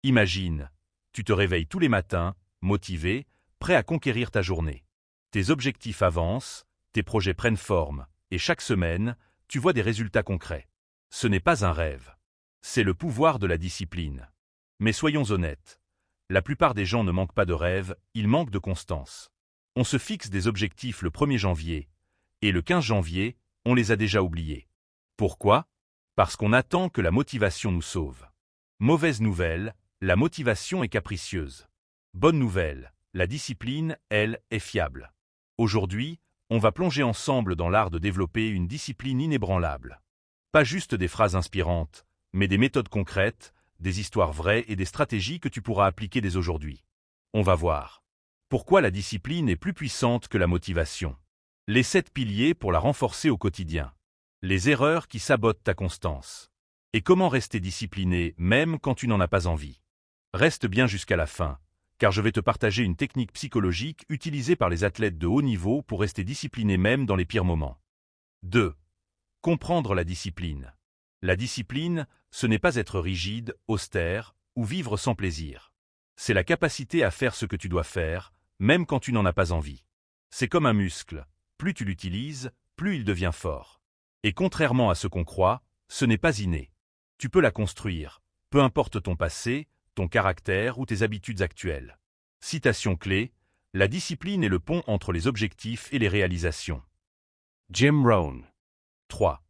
Imagine, tu te réveilles tous les matins, motivé, prêt à conquérir ta journée. Tes objectifs avancent, tes projets prennent forme, et chaque semaine, tu vois des résultats concrets. Ce n'est pas un rêve. C'est le pouvoir de la discipline. Mais soyons honnêtes, la plupart des gens ne manquent pas de rêve, ils manquent de constance. On se fixe des objectifs le 1er janvier, et le 15 janvier, on les a déjà oubliés. Pourquoi? Parce qu'on attend que la motivation nous sauve. Mauvaise nouvelle, la motivation est capricieuse. Bonne nouvelle, la discipline, elle, est fiable. Aujourd'hui, on va plonger ensemble dans l'art de développer une discipline inébranlable. Pas juste des phrases inspirantes, mais des méthodes concrètes, des histoires vraies et des stratégies que tu pourras appliquer dès aujourd'hui. On va voir. Pourquoi la discipline est plus puissante que la motivation? Les 7 piliers pour la renforcer au quotidien. Les erreurs qui sabotent ta constance. Et comment rester discipliné même quand tu n'en as pas envie? Reste bien jusqu'à la fin, car je vais te partager une technique psychologique utilisée par les athlètes de haut niveau pour rester discipliné même dans les pires moments. 2. Comprendre la discipline. La discipline, ce n'est pas être rigide, austère ou vivre sans plaisir. C'est la capacité à faire ce que tu dois faire, même quand tu n'en as pas envie. C'est comme un muscle, plus tu l'utilises, plus il devient fort. Et contrairement à ce qu'on croit, ce n'est pas inné. Tu peux la construire, peu importe ton passé, ton caractère ou tes habitudes actuelles. Citation clé, la discipline est le pont entre les objectifs et les réalisations. Jim Rohn. 3.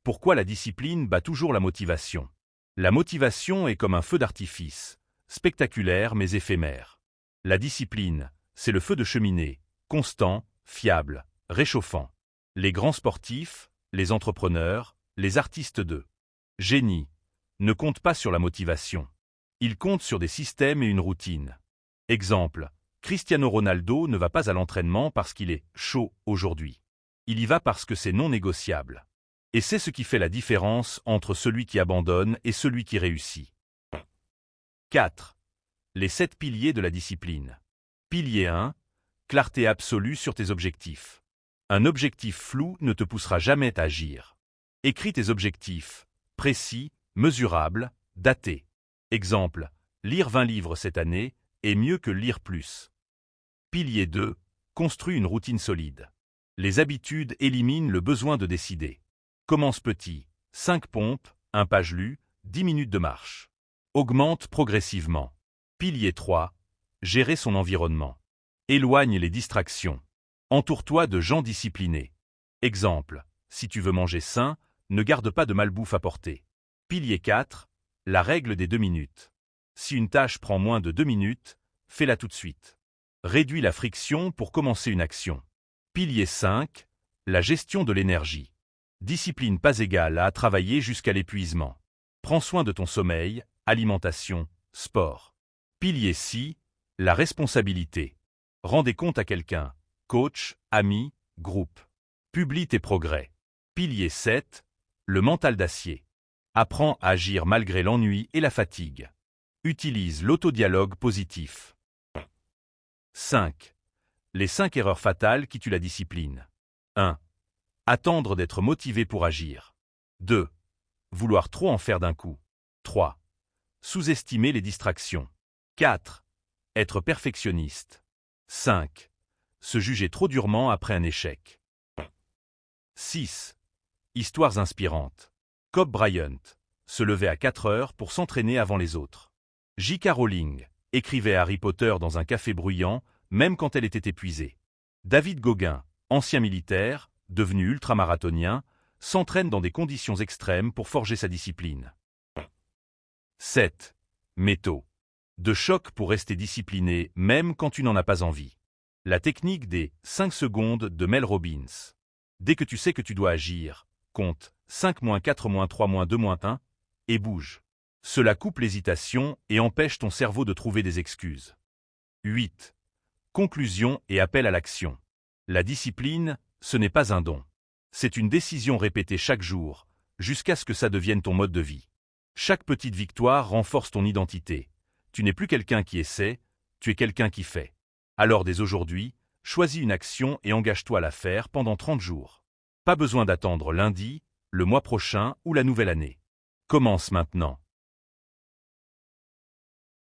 Pourquoi la discipline bat toujours la motivation? La motivation est comme un feu d'artifice, spectaculaire mais éphémère. La discipline, c'est le feu de cheminée, constant, fiable, réchauffant. Les grands sportifs, les entrepreneurs, les artistes de génie ne comptent pas sur la motivation. Ils comptent sur des systèmes et une routine. Exemple, Cristiano Ronaldo ne va pas à l'entraînement parce qu'il est chaud aujourd'hui. Il y va parce que c'est non négociable. Et c'est ce qui fait la différence entre celui qui abandonne et celui qui réussit. 4. Les 7 piliers de la discipline. Pilier 1. Clarté absolue sur tes objectifs. Un objectif flou ne te poussera jamais à agir. Écris tes objectifs, précis, mesurables, datés. Exemple, lire 20 livres cette année est mieux que lire plus. Pilier 2. Construis une routine solide. Les habitudes éliminent le besoin de décider. Commence petit, 5 pompes, 1 page lue, 10 minutes de marche. Augmente progressivement. Pilier 3. Gérer son environnement. Éloigne les distractions. Entoure-toi de gens disciplinés. Exemple, si tu veux manger sain, ne garde pas de malbouffe à portée. Pilier 4. La règle des 2 minutes. Si une tâche prend moins de 2 minutes, fais-la tout de suite. Réduis la friction pour commencer une action. Pilier 5. La gestion de l'énergie. Discipline pas égale à travailler jusqu'à l'épuisement. Prends soin de ton sommeil, alimentation, sport. Pilier 6. La responsabilité. Rends des comptes à quelqu'un, coach, ami, groupe. Publie tes progrès. Pilier 7. Le mental d'acier. Apprends à agir malgré l'ennui et la fatigue. Utilise l'autodialogue positif. 5. Les 5 erreurs fatales qui tuent la discipline. 1. Attendre d'être motivé pour agir. 2. Vouloir trop en faire d'un coup. 3. Sous-estimer les distractions. 4. Être perfectionniste. 5. Se juger trop durement après un échec. 6. Histoires inspirantes. Kobe Bryant se levait à 4 heures pour s'entraîner avant les autres. J.K. Rowling écrivait Harry Potter dans un café bruyant, même quand elle était épuisée. David Gauguin, ancien militaire, devenu ultramarathonien, s'entraîne dans des conditions extrêmes pour forger sa discipline. 7. Métaux. De choc pour rester discipliné même quand tu n'en as pas envie. La technique des 5 secondes de Mel Robbins. Dès que tu sais que tu dois agir, compte 5 - 4 - 3 - 2 - 1 et bouge. Cela coupe l'hésitation et empêche ton cerveau de trouver des excuses. 8. Conclusion et appel à l'action. La discipline, ce n'est pas un don. C'est une décision répétée chaque jour, jusqu'à ce que ça devienne ton mode de vie. Chaque petite victoire renforce ton identité. Tu n'es plus quelqu'un qui essaie, tu es quelqu'un qui fait. Alors dès aujourd'hui, choisis une action et engage-toi à la faire pendant 30 jours. Pas besoin d'attendre lundi, le mois prochain ou la nouvelle année. Commence maintenant.